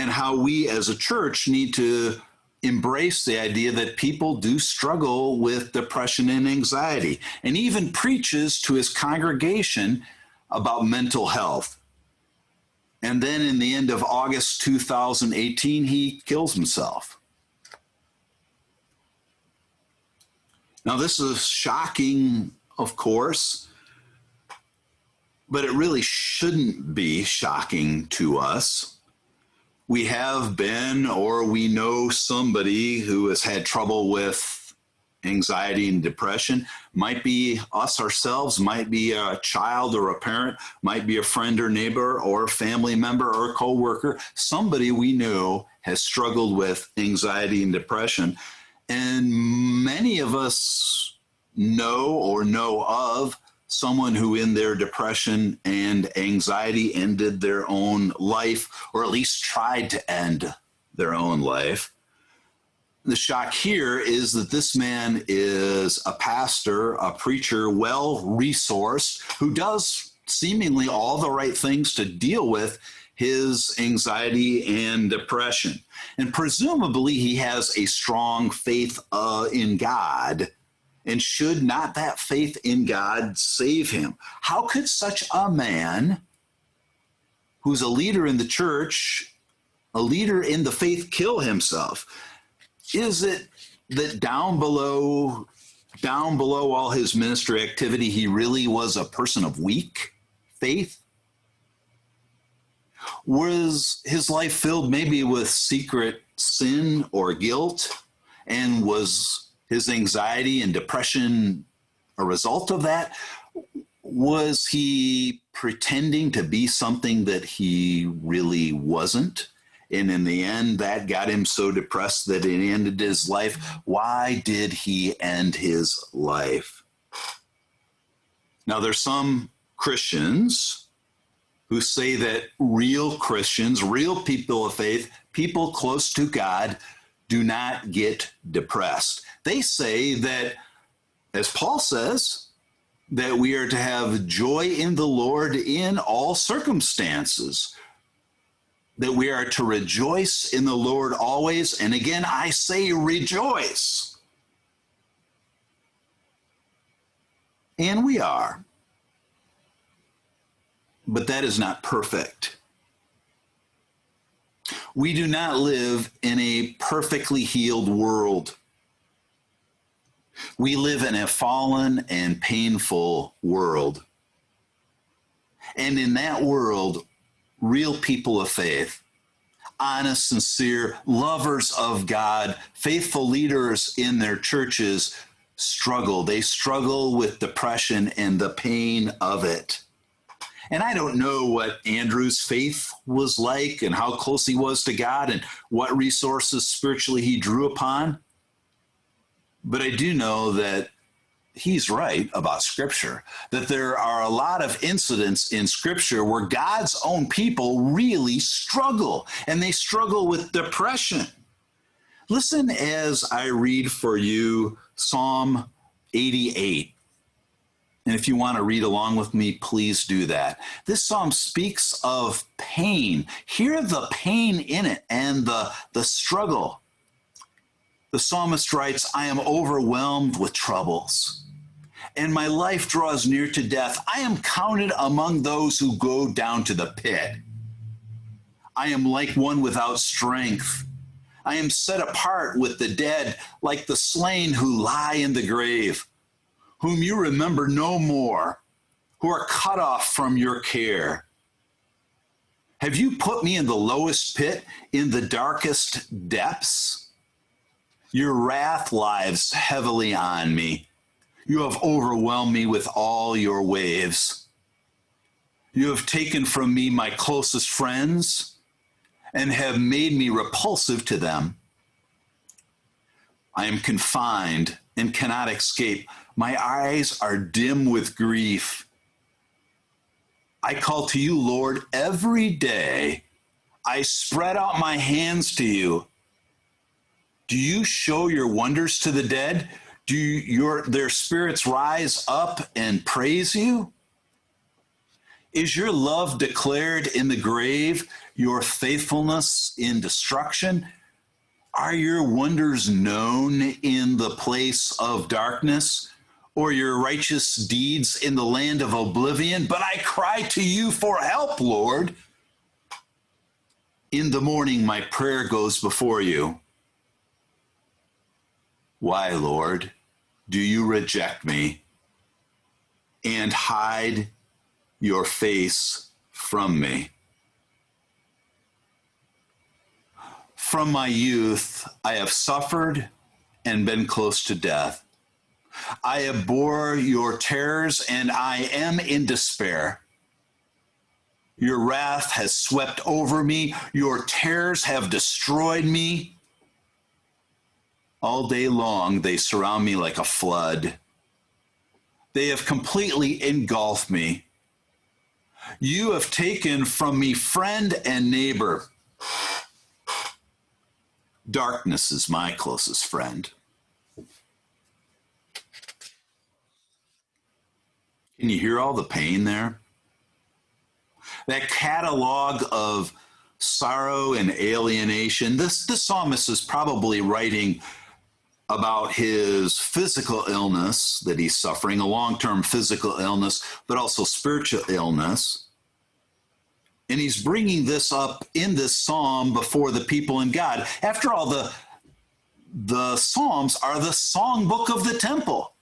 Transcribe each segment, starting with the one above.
and how we as a church need to embrace the idea that people do struggle with depression and anxiety, and even preaches to his congregation about mental health. And then in the end of August 2018, he kills himself. Now, this is shocking, of course, but it really shouldn't be shocking to us. We have been, or we know somebody who has had trouble with anxiety and depression. Might be us ourselves, might be a child or a parent, might be a friend or neighbor or a family member or a coworker. Somebody we know has struggled with anxiety and depression. And many of us know or know of someone who in their depression and anxiety ended their own life, or at least tried to end their own life. The shock here is that this man is a pastor, a preacher, well-resourced, who does seemingly all the right things to deal with his anxiety and depression. And presumably he has a strong faith in God. And should not that faith in God save him? How could such a man, who's a leader in the church, a leader in the faith, kill himself? Is it that down below all his ministry activity, he really was a person of weak faith? Was his life filled maybe with secret sin or guilt? And was his anxiety and depression a result of that? Was he pretending to be something that he really wasn't? And in the end, that got him so depressed that it ended his life. Why did he end his life? Now, there's some Christians who say that real Christians, real people of faith, people close to God, do not get depressed. They say that, as Paul says, that we are to have joy in the Lord in all circumstances, that we are to rejoice in the Lord always. And again, I say rejoice. And we are. But that is not perfect. We do not live in a perfectly healed world. We live in a fallen and painful world. And in that world, real people of faith, honest, sincere, lovers of God, faithful leaders in their churches struggle. They struggle with depression and the pain of it. And I don't know what Andrew's faith was like and how close he was to God and what resources spiritually he drew upon. But I do know that he's right about Scripture, that there are a lot of incidents in Scripture where God's own people really struggle, and they struggle with depression. Listen as I read for you Psalm 88. And if you want to read along with me, please do that. This psalm speaks of pain. Hear the pain in it and the struggle. The psalmist writes, I am overwhelmed with troubles, and my life draws near to death. I am counted among those who go down to the pit. I am like one without strength. I am set apart with the dead, like the slain who lie in the grave, whom you remember no more, who are cut off from your care. Have you put me in the lowest pit, in the darkest depths? Your wrath lies heavily on me. You have overwhelmed me with all your waves. You have taken from me my closest friends and have made me repulsive to them. I am confined and cannot escape. My eyes are dim with grief. I call to you, Lord, every day. I spread out my hands to you. Do you show your wonders to the dead? Do their spirits rise up and praise you? Is your love declared in the grave, your faithfulness in destruction? Are your wonders known in the place of darkness, or your righteous deeds in the land of oblivion? But I cry to you for help, Lord. In the morning, my prayer goes before you. Why, Lord, do you reject me and hide your face from me? From my youth, I have suffered and been close to death. I abhor your terrors and I am in despair. Your wrath has swept over me. Your terrors have destroyed me. All day long, they surround me like a flood. They have completely engulfed me. You have taken from me friend and neighbor. Darkness is my closest friend. Can you hear all the pain there? That catalog of sorrow and alienation. This psalmist is probably writing about his physical illness that he's suffering, a long-term physical illness, but also spiritual illness. And he's bringing this up in this psalm before the people in God. After all, the Psalms are the songbook of the temple.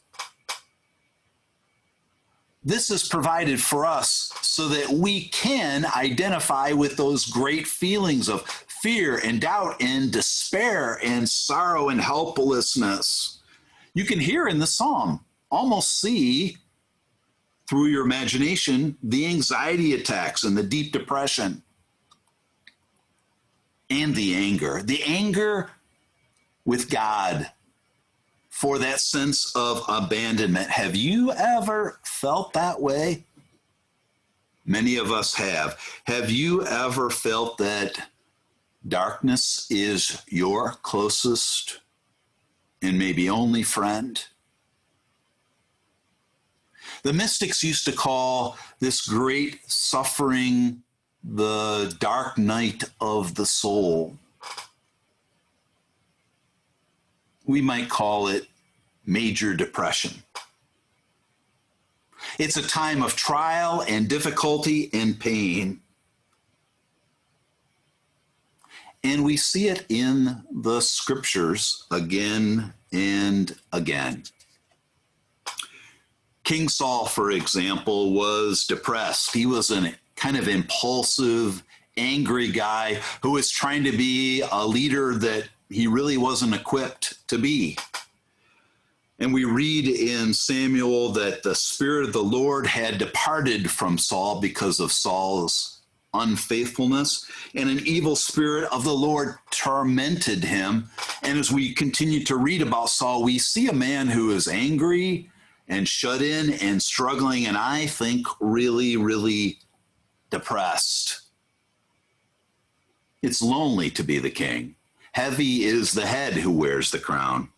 This is provided for us so that we can identify with those great feelings of fear and doubt and despair and sorrow and helplessness. You can hear in the psalm, almost see through your imagination, the anxiety attacks and the deep depression and the anger with God for that sense of abandonment. Have you ever felt that way? Many of us have. Have you ever felt that darkness is your closest and maybe only friend? The mystics used to call this great suffering the dark night of the soul. We might call it major depression. It's a time of trial and difficulty and pain. And we see it in the scriptures again and again. King Saul, for example, was depressed. He was a kind of impulsive, angry guy who was trying to be a leader that he really wasn't equipped to be. And we read in Samuel that the Spirit of the Lord had departed from Saul because of Saul's unfaithfulness, and an evil spirit of the Lord tormented him. And as we continue to read about Saul, we see a man who is angry and shut in and struggling, and I think really, really depressed. It's lonely to be the king. Heavy is the head who wears the crown.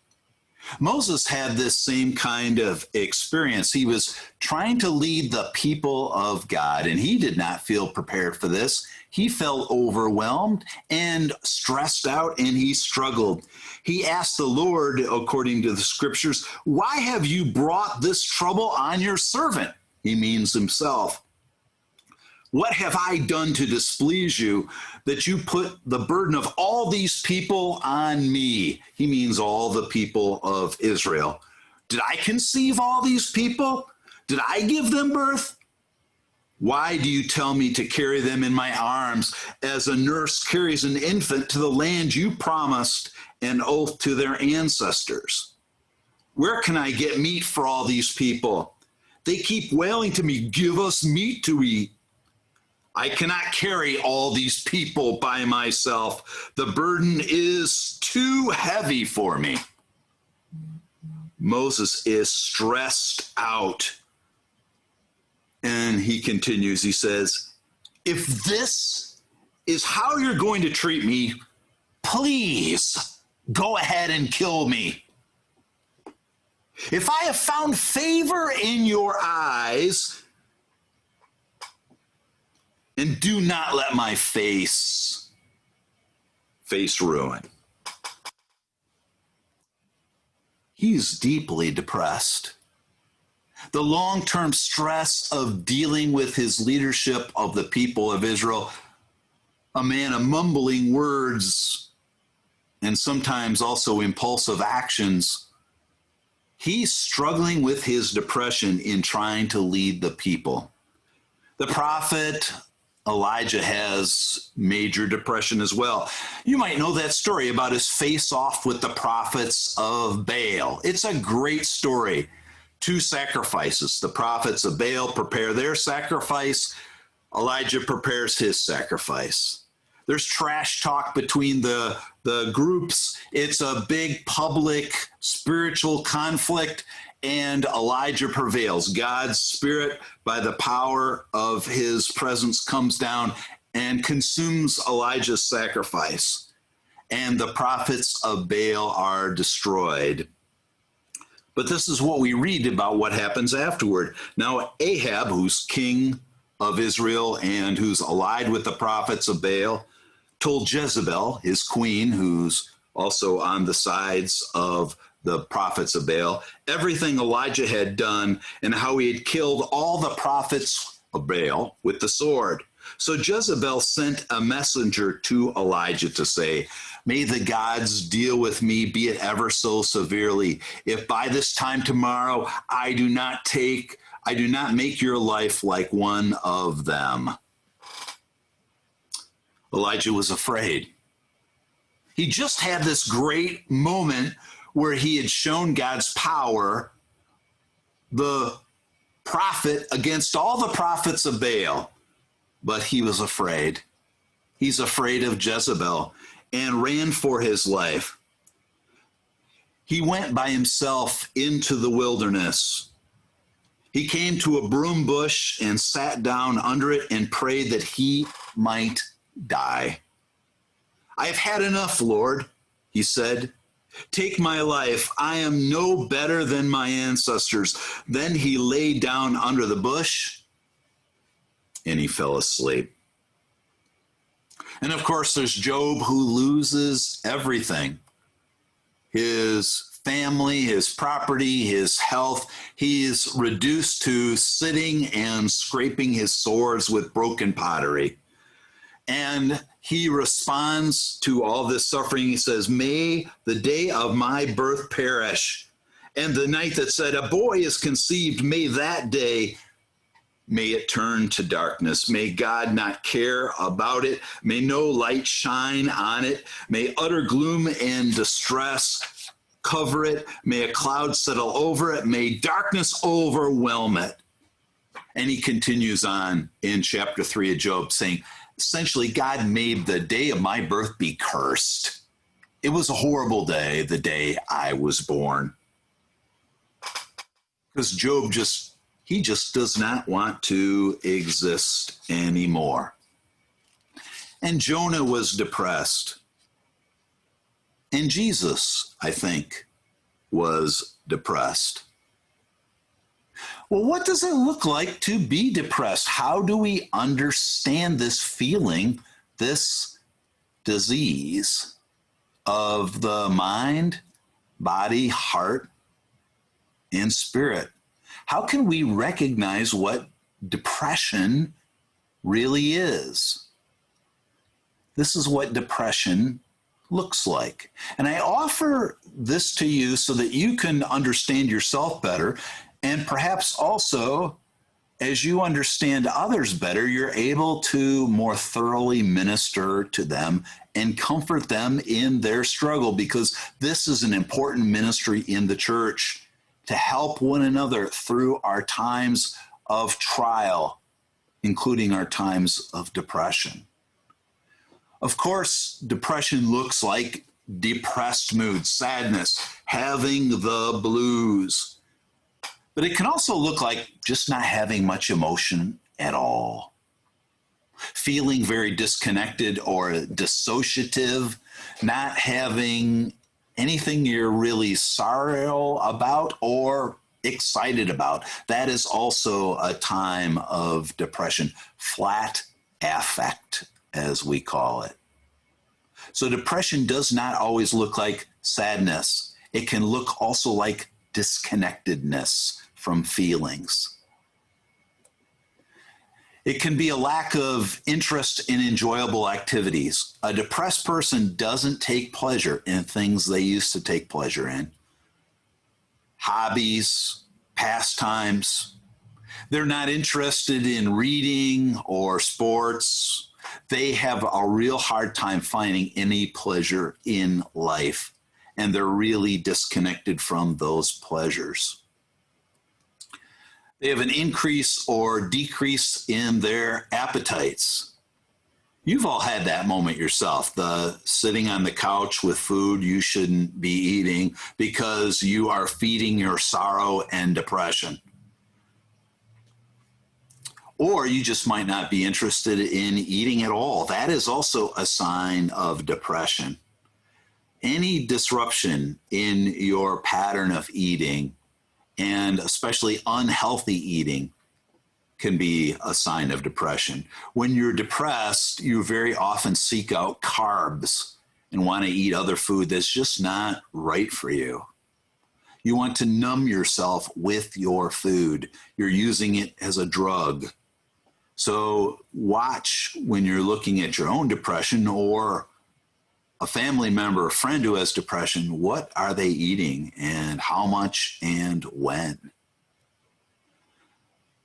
Moses had this same kind of experience. He was trying to lead the people of God, and he did not feel prepared for this. He felt overwhelmed and stressed out, and he struggled. He asked the Lord, according to the scriptures, "Why have you brought this trouble on your servant?" He means himself. "What have I done to displease you that you put the burden of all these people on me?" He means all the people of Israel. "Did I conceive all these people? Did I give them birth? Why do you tell me to carry them in my arms as a nurse carries an infant to the land you promised an oath to their ancestors? Where can I get meat for all these people? They keep wailing to me, 'Give us meat to eat.' I cannot carry all these people by myself. The burden is too heavy for me." Moses is stressed out. And he continues, he says, "If this is how you're going to treat me, please go ahead and kill me. If I have found favor in your eyes, and do not let my face ruin. He's deeply depressed. The long-term stress of dealing with his leadership of the people of Israel, a man of mumbling words and sometimes also impulsive actions, he's struggling with his depression in trying to lead the people. The prophet Elijah has major depression as well. You might know that story about his face-off with the prophets of Baal. It's a great story. 2 sacrifices. The prophets of Baal prepare their sacrifice. Elijah prepares his sacrifice. There's trash talk between the groups. It's a big public spiritual conflict, and Elijah prevails. God's Spirit, by the power of his presence, comes down and consumes Elijah's sacrifice. And the prophets of Baal are destroyed. But this is what we read about what happens afterward. Now, Ahab, who's king of Israel and who's allied with the prophets of Baal, told Jezebel, his queen, who's also on the sides of the prophets of Baal, everything Elijah had done and how he had killed all the prophets of Baal with the sword. So Jezebel sent a messenger to Elijah to say, "May the gods deal with me, be it ever so severely, if by this time tomorrow I do not make your life like one of them." Elijah was afraid. He just had this great moment where he had shown God's power, the prophet against all the prophets of Baal, but he was afraid. He's afraid of Jezebel and ran for his life. He went by himself into the wilderness. He came to a broom bush and sat down under it and prayed that he might die. "I have had enough, Lord," he said. "Take my life. I am no better than my ancestors." Then he lay down under the bush and he fell asleep. And of course, there's Job, who loses everything. His family, his property, his health. He's reduced to sitting and scraping his swords with broken pottery. And he responds to all this suffering. He says, "May the day of my birth perish, and the night that said a boy is conceived, may that day, may it turn to darkness. May God not care about it. May no light shine on it. May utter gloom and distress cover it. May a cloud settle over it. May darkness overwhelm it." And he continues on in chapter 3 of Job, saying, essentially, God made the day of my birth be cursed. It was a horrible day, the day I was born. Because Job just does not want to exist anymore. And Jonah was depressed. And Jesus, I think, was depressed. Well, what does it look like to be depressed? How do we understand this feeling, this disease of the mind, body, heart, and spirit? How can we recognize what depression really is? This is what depression looks like. And I offer this to you so that you can understand yourself better, and perhaps also, as you understand others better, you're able to more thoroughly minister to them and comfort them in their struggle, because this is an important ministry in the church, to help one another through our times of trial, including our times of depression. Of course, depression looks like depressed mood, sadness, having the blues. But it can also look like just not having much emotion at all. Feeling very disconnected or dissociative, not having anything you're really sorry about or excited about. That is also a time of depression. Flat affect, as we call it. So depression does not always look like sadness. It can look also like disconnectedness from feelings. It can be a lack of interest in enjoyable activities. A depressed person doesn't take pleasure in things they used to take pleasure in. Hobbies, pastimes. They're not interested in reading or sports. They have a real hard time finding any pleasure in life, and they're really disconnected from those pleasures. They have an increase or decrease in their appetites. You've all had that moment yourself, the sitting on the couch with food you shouldn't be eating because you are feeding your sorrow and depression. Or you just might not be interested in eating at all. That is also a sign of depression. Any disruption in your pattern of eating, and especially unhealthy eating, can be a sign of depression. When you're depressed, you very often seek out carbs and want to eat other food that's just not right for you. You want to numb yourself with your food. You're using it as a drug. So watch when you're looking at your own depression or a family member, a friend who has depression, what are they eating and how much and when?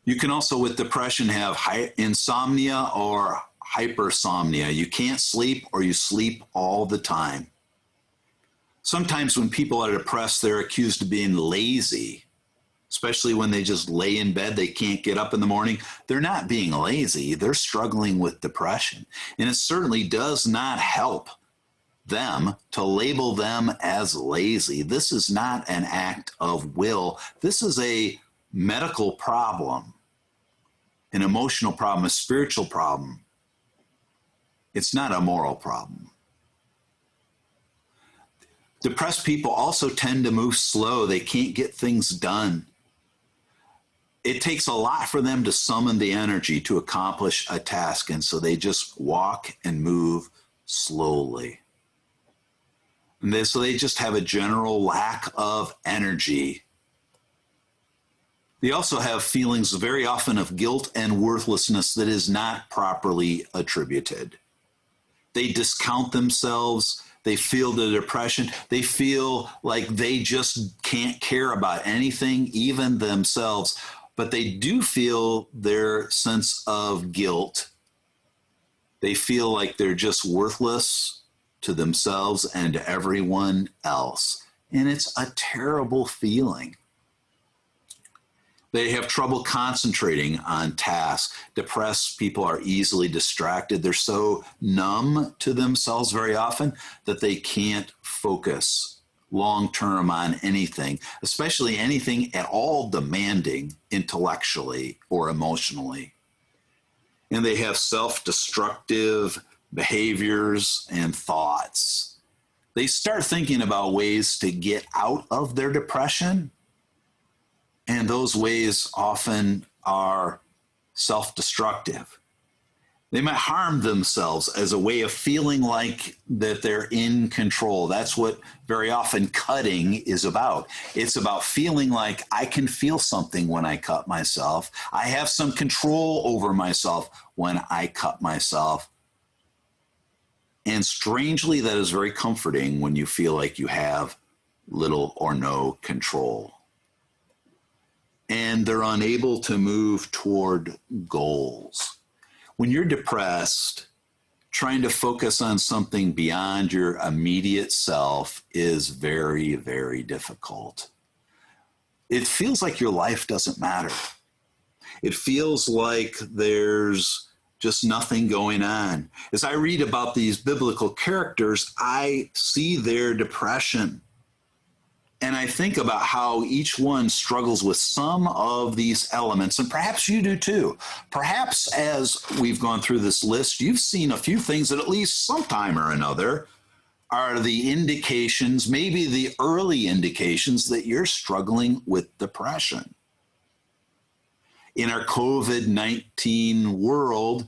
You can also, with depression, have insomnia or hypersomnia. You can't sleep or you sleep all the time. Sometimes when people are depressed, they're accused of being lazy, especially when they just lay in bed, they can't get up in the morning. They're not being lazy, they're struggling with depression. And it certainly does not help them to label them as lazy. This is not an act of will. This is a medical problem, an emotional problem, a spiritual problem. It's not a moral problem. Depressed people also tend to move slow. They can't get things done. It takes a lot for them to summon the energy to accomplish a task, and so they just walk and move slowly. So they just have a general lack of energy. They also have feelings very often of guilt and worthlessness that is not properly attributed. They discount themselves. They feel the depression. They feel like they just can't care about anything, even themselves. But they do feel their sense of guilt. They feel like they're just worthless to themselves and to everyone else. And it's a terrible feeling. They have trouble concentrating on tasks. Depressed people are easily distracted. They're so numb to themselves very often that they can't focus long-term on anything, especially anything at all demanding intellectually or emotionally. And they have self-destructive behaviors and thoughts. They start thinking about ways to get out of their depression, and those ways often are self-destructive. They might harm themselves as a way of feeling like that they're in control. That's what very often cutting is about. It's about feeling like I can feel something when I cut myself. I have some control over myself when I cut myself. And strangely, that is very comforting when you feel like you have little or no control. And they're unable to move toward goals. When you're depressed, trying to focus on something beyond your immediate self is very, very difficult. It feels like your life doesn't matter. It feels like there's just nothing going on. As I read about these biblical characters, I see their depression. And I think about how each one struggles with some of these elements, and perhaps you do too. Perhaps as we've gone through this list, you've seen a few things that at least sometime or another are the indications, maybe the early indications that you're struggling with depression. In our COVID-19 world,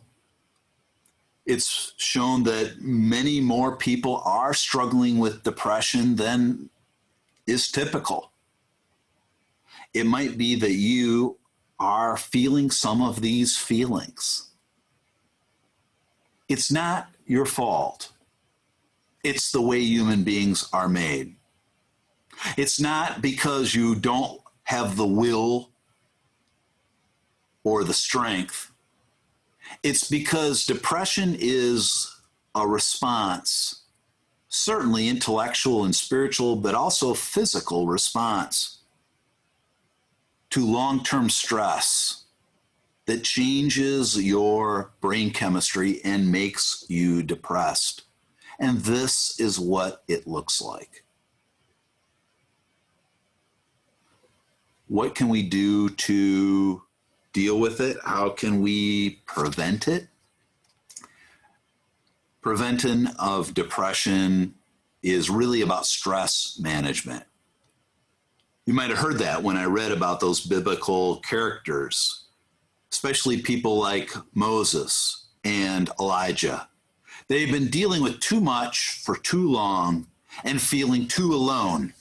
It's shown that many more people are struggling with depression than is typical. It might be that you are feeling some of these feelings. It's not your fault. It's the way human beings are made. It's not because you don't have the will or the strength. It's because depression is a response, certainly intellectual and spiritual, but also physical response to long-term stress that changes your brain chemistry and makes you depressed. And this is what it looks like. What can we do to deal with it? How can we prevent it? Prevention of depression is really about stress management. You might have heard that when I read about those biblical characters, especially people like Moses and Elijah. They've been dealing with too much for too long and feeling too alone.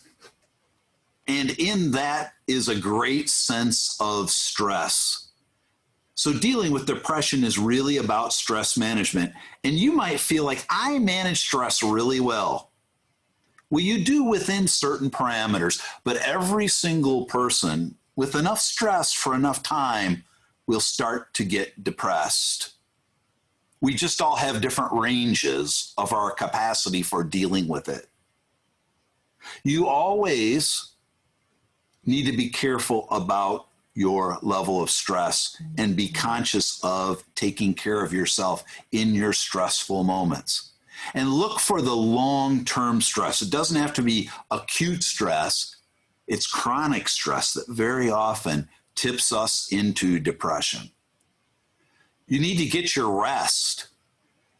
And in that is a great sense of stress. So dealing with depression is really about stress management. And you might feel like, I manage stress really well. Well, you do within certain parameters, but every single person with enough stress for enough time will start to get depressed. We just all have different ranges of our capacity for dealing with it. You always need to be careful about your level of stress and be conscious of taking care of yourself in your stressful moments. And look for the long-term stress. It doesn't have to be acute stress. It's chronic stress that very often tips us into depression. You need to get your rest.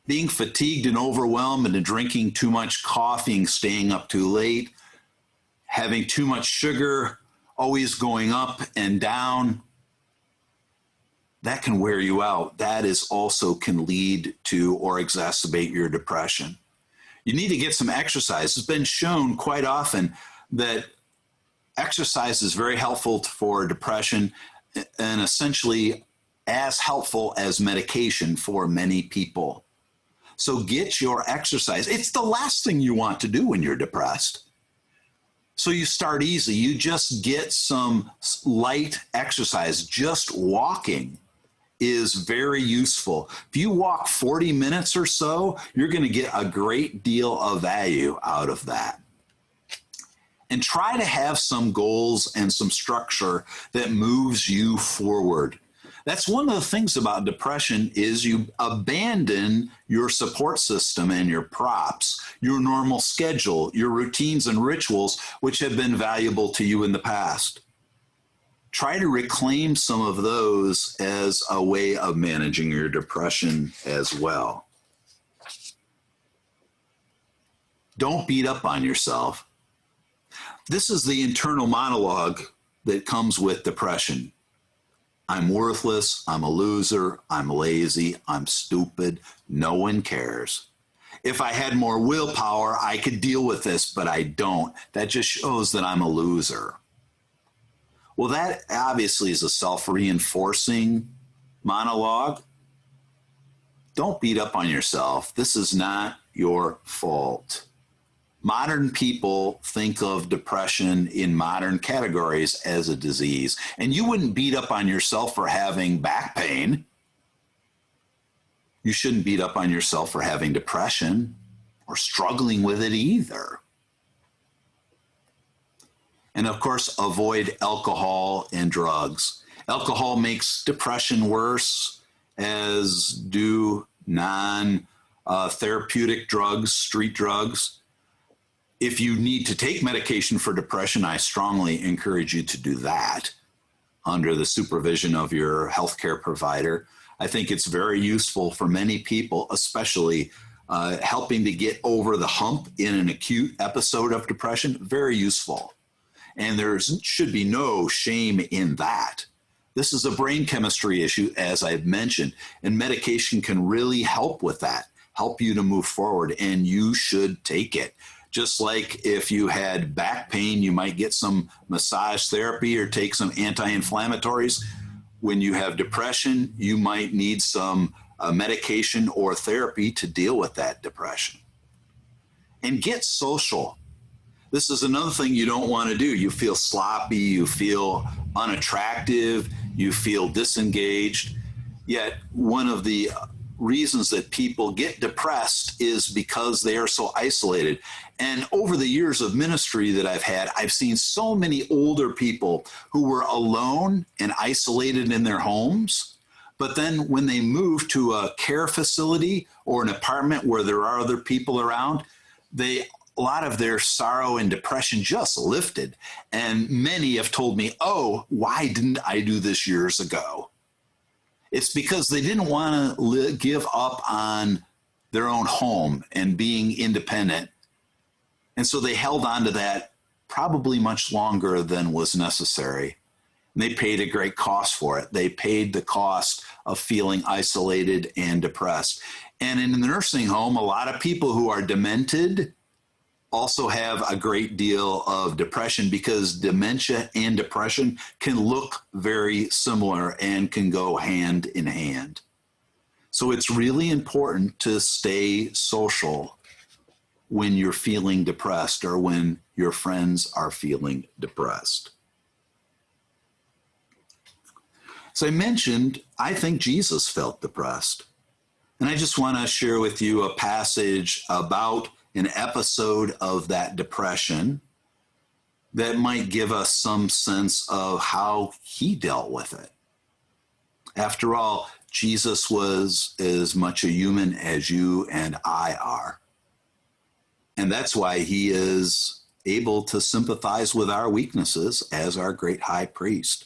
Being fatigued and overwhelmed and drinking too much coffee and staying up too late, having too much sugar, always going up and down, that can wear you out. That is also can lead to or exacerbate your depression. You need to get some exercise. It's been shown quite often that exercise is very helpful for depression and essentially as helpful as medication for many people. So get your exercise. It's the last thing you want to do when you're depressed. So you start easy. You just get some light exercise. Just walking is very useful. If you walk 40 minutes or so, you're going to get a great deal of value out of that. And try to have some goals and some structure that moves you forward. That's one of the things about depression is you abandon your support system and your props, your normal schedule, your routines and rituals, which have been valuable to you in the past. Try to reclaim some of those as a way of managing your depression as well. Don't beat up on yourself. This is the internal monologue that comes with depression. I'm worthless, I'm a loser, I'm lazy, I'm stupid, no one cares. If I had more willpower, I could deal with this, but I don't. That just shows that I'm a loser. Well, that obviously is a self-reinforcing monologue. Don't beat up on yourself. This is not your fault. Modern people think of depression in modern categories as a disease, and you wouldn't beat up on yourself for having back pain. You shouldn't beat up on yourself for having depression or struggling with it either. And of course, avoid alcohol and drugs. Alcohol makes depression worse, as do non-therapeutic drugs, street drugs. If you need to take medication for depression, I strongly encourage you to do that under the supervision of your healthcare provider. I think it's very useful for many people, especially helping to get over the hump in an acute episode of depression, very useful. And there should be no shame in that. This is a brain chemistry issue, as I've mentioned, and medication can really help with that, help you to move forward, and you should take it. Just like if you had back pain, you might get some massage therapy or take some anti-inflammatories. When you have depression, you might need some medication or therapy to deal with that depression. And get social. This is another thing you don't want to do. You feel sloppy, you feel unattractive, you feel disengaged. Yet one of the reasons that people get depressed is because they are so isolated. And over the years of ministry that I've had, I've seen so many older people who were alone and isolated in their homes. But then when they move to a care facility or an apartment where there are other people around, a lot of their sorrow and depression just lifted. And many have told me, oh, why didn't I do this years ago? It's because they didn't want to give up on their own home and being independent. And so they held on to that probably much longer than was necessary. And they paid a great cost for it. They paid the cost of feeling isolated and depressed. And in the nursing home, a lot of people who are demented also have a great deal of depression, because dementia and depression can look very similar and can go hand in hand. So it's really important to stay social when you're feeling depressed or when your friends are feeling depressed. As I mentioned, I think Jesus felt depressed. And I just want to share with you a passage about an episode of that depression that might give us some sense of how he dealt with it. After all, Jesus was as much a human as you and I are. And that's why he is able to sympathize with our weaknesses as our great high priest.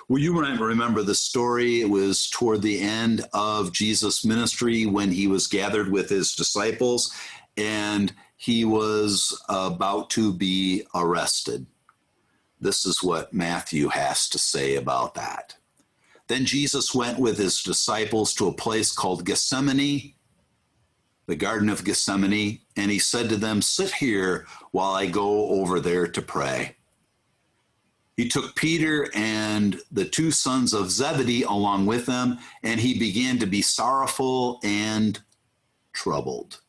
Well, you might remember the story. It was toward the end of Jesus' ministry when he was gathered with his disciples and he was about to be arrested. This is what Matthew has to say about that. Then Jesus went with his disciples to a place called Gethsemane, the Garden of Gethsemane, and he said to them, "Sit here while I go over there to pray." He took Peter and the two sons of Zebedee along with him, and he began to be sorrowful and troubled.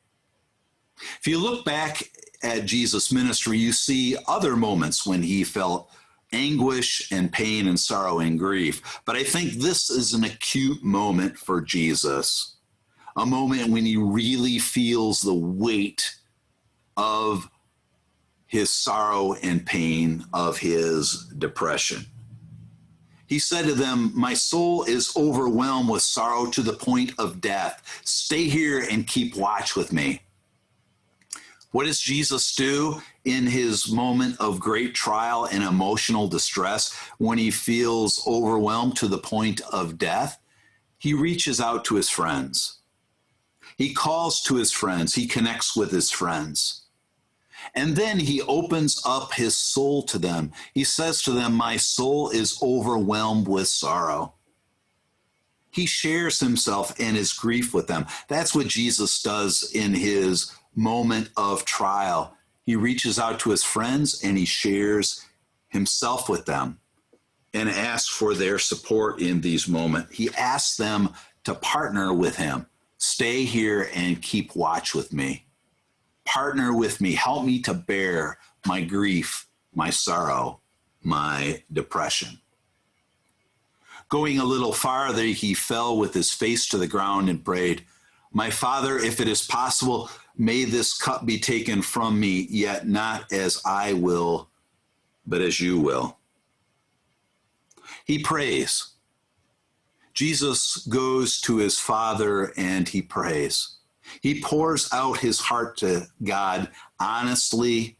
If you look back at Jesus' ministry, you see other moments when he felt anguish and pain and sorrow and grief. But I think this is an acute moment for Jesus, a moment when he really feels the weight of his sorrow and pain, of his depression. He said to them, "My soul is overwhelmed with sorrow to the point of death. Stay here and keep watch with me." What does Jesus do in his moment of great trial and emotional distress when he feels overwhelmed to the point of death? He reaches out to his friends. He calls to his friends. He connects with his friends. And then he opens up his soul to them. He says to them, "My soul is overwhelmed with sorrow." He shares himself and his grief with them. That's what Jesus does in his moment of trial. He reaches out to his friends and he shares himself with them and asks for their support in these moments. He asks them to partner with him. Stay here and keep watch with me. Partner with me. Help me to bear my grief, my sorrow, my depression. Going a little farther, he fell with his face to the ground and prayed, "My Father, if it is possible, may this cup be taken from me, yet not as I will, but as you will." He prays. Jesus goes to his Father and he prays. He pours out his heart to God honestly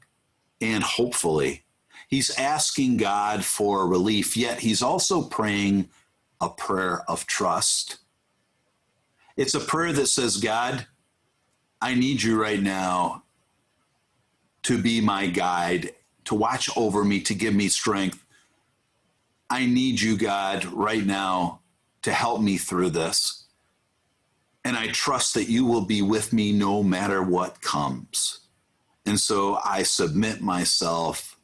and hopefully. He's asking God for relief, yet he's also praying a prayer of trust. It's a prayer that says, "God, I need you right now to be my guide, to watch over me, to give me strength, I need you, God, right now to help me through this. And I trust that you will be with me no matter what comes. And so I submit myself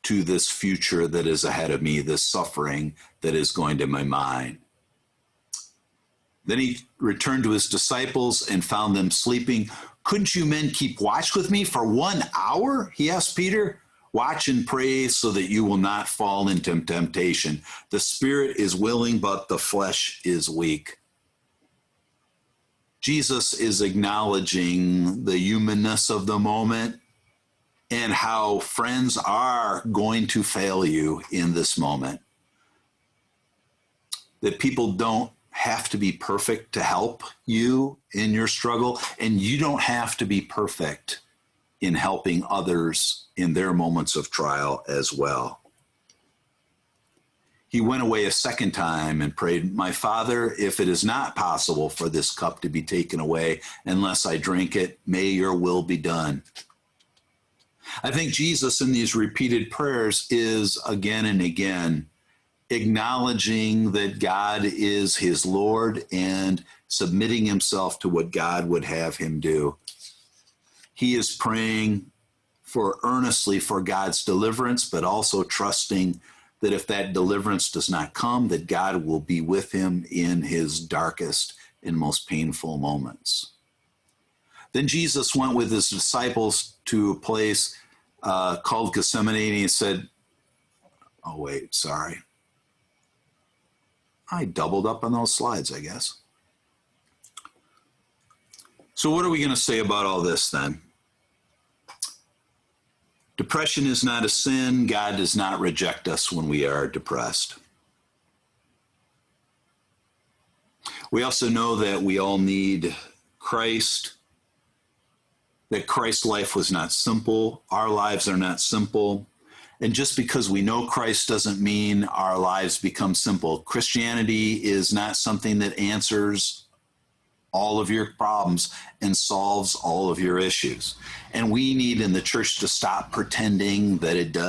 to this future that is ahead of me, this suffering that is going to my mind. Then he returned to his disciples and found them sleeping. Couldn't you men keep watch with me for 1 hour? He asked Peter. Watch and pray so that you will not fall into temptation. The spirit is willing, but the flesh is weak. Jesus is acknowledging the humanness of the moment and how friends are going to fail you in this moment. That people don't have to be perfect to help you in your struggle, and you don't have to be perfect in helping others in their moments of trial as well. He went away a second time and prayed, my Father, if it is not possible for this cup to be taken away unless I drink it, may your will be done. I think Jesus in these repeated prayers is again and again acknowledging that God is his Lord and submitting himself to what God would have him do. He is praying earnestly for God's deliverance, but also trusting that if that deliverance does not come, that God will be with him in his darkest and most painful moments. Then Jesus went with his disciples to a place called Gethsemane, and he said, oh, wait, sorry. I doubled up on those slides, I guess. So what are we going to say about all this then? Depression is not a sin. God does not reject us when we are depressed. We also know that we all need Christ, that Christ's life was not simple. Our lives are not simple. And just because we know Christ doesn't mean our lives become simple. Christianity is not something that answers all of your problems and solves all of your issues. And we need in the church to stop pretending that it does.